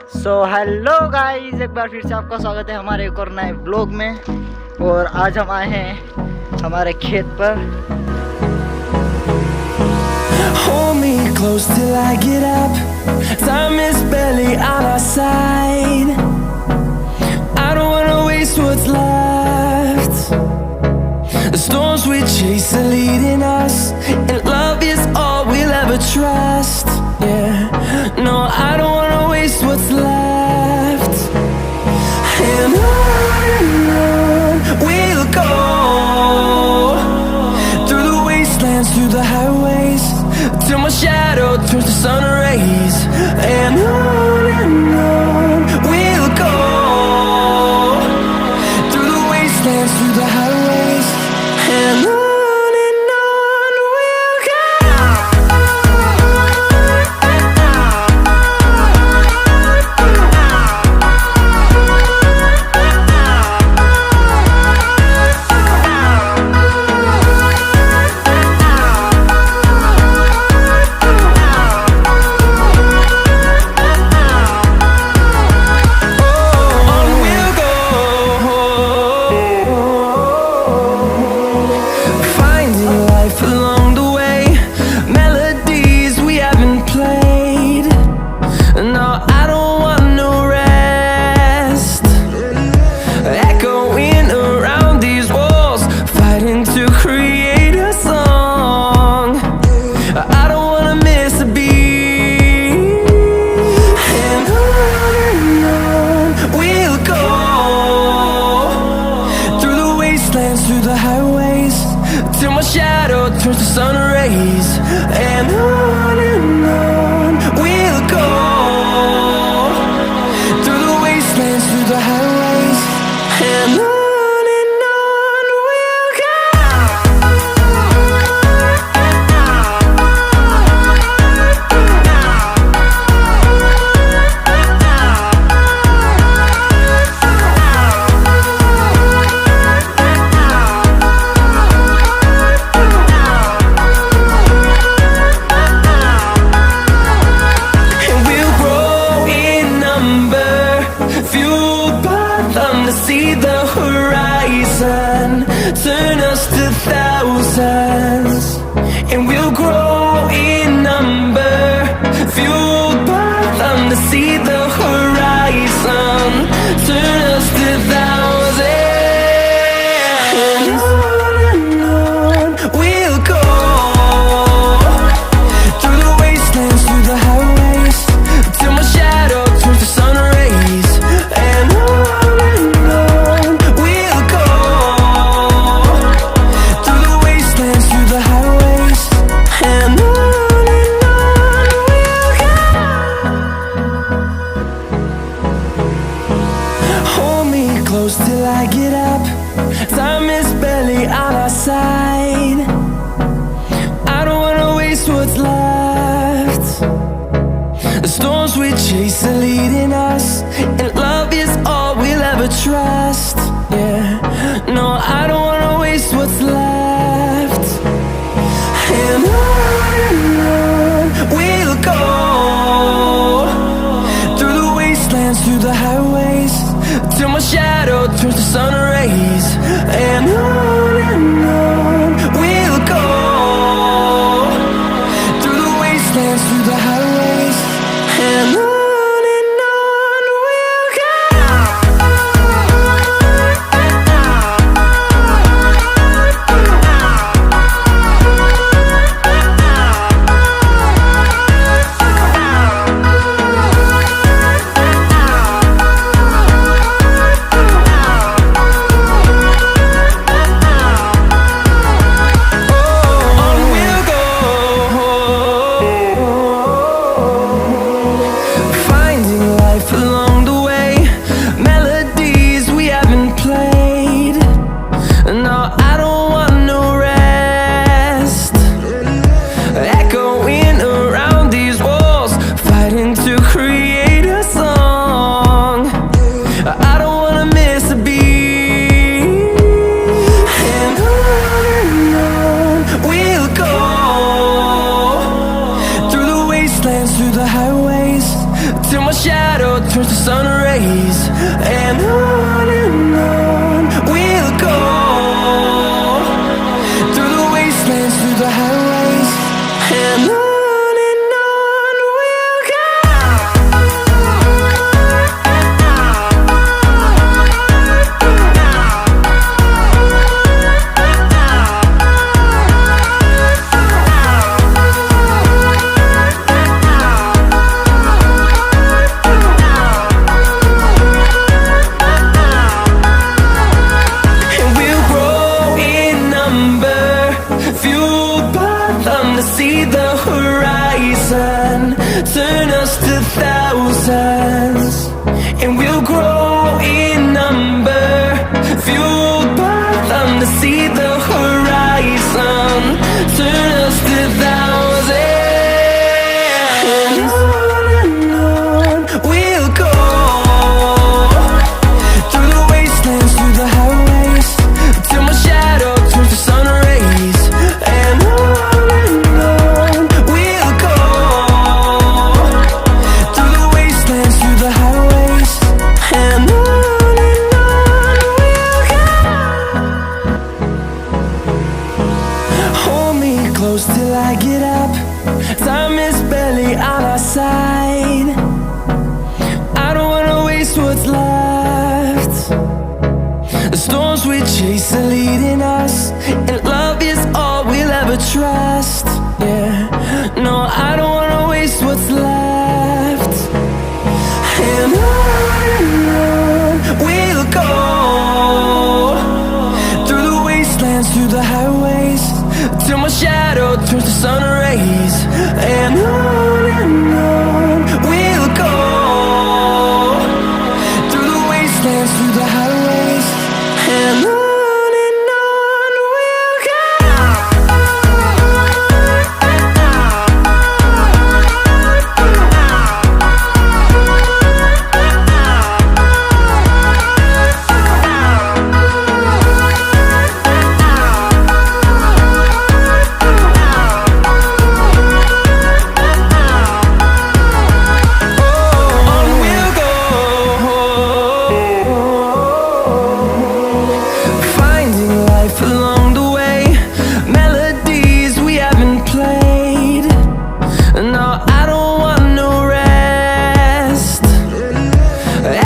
Hello guys, एक बार फिर से आपका स्वागत है हमारे एक और नए ब्लॉग में। और आज हम आए हैं हमारे खेत पर। Hold me close till I get up. Time is barely on our side. I don't wanna waste what's left. The storms we chase are leading us, and love is all we'll ever trust. Yeah, no, I don't wanna waste what's left. And on we'll go, through the wastelands, through the highways, till my shadow turns to sun rays. And on we'll go, through the wastelands, through the highways, and on we'll go. Through the highways, till my shadow turns to sun rays. And on we'll go, through the wastelands, through the highways, and on we'll go. To see the horizon turn us to thousands, and we'll grow in number, fueled by them. To see the horizon turn us to thousands, and on we'll go, through the wastelands, through the highways, till my shadow turns to sun rays. And close till I get up. Time is barely on our side. I don't wanna waste what's left. The storms we chase are leading us, and love is all we'll ever trust. Yeah, no, I don't wanna waste what's left. And on we'll go, through the wastelands, through the highways, till my shadow turns to sun rays. And on we'll go, through the wastelands, through the highways, and on we'll go. till my shadow shadow turns to sun rays. And on we'll go, through the wastelands, through the highways. And on we'll go. To see the horizon, turn us to thousands, and we'll grow in number, fueled by them. To see the horizon, turn us to thousands, and on we'll go, through the wastelands, through the highways, till my shadow turns to sun rays. And on close till I get up. Time is barely on our side. I don't wanna waste what's left. The storms we chase are leading us, and love is all we'll ever trust. Yeah, no, I don't wanna waste what's left. And on we'll go, through the wastelands, through the highways, till my shadow turns to sun rays. And on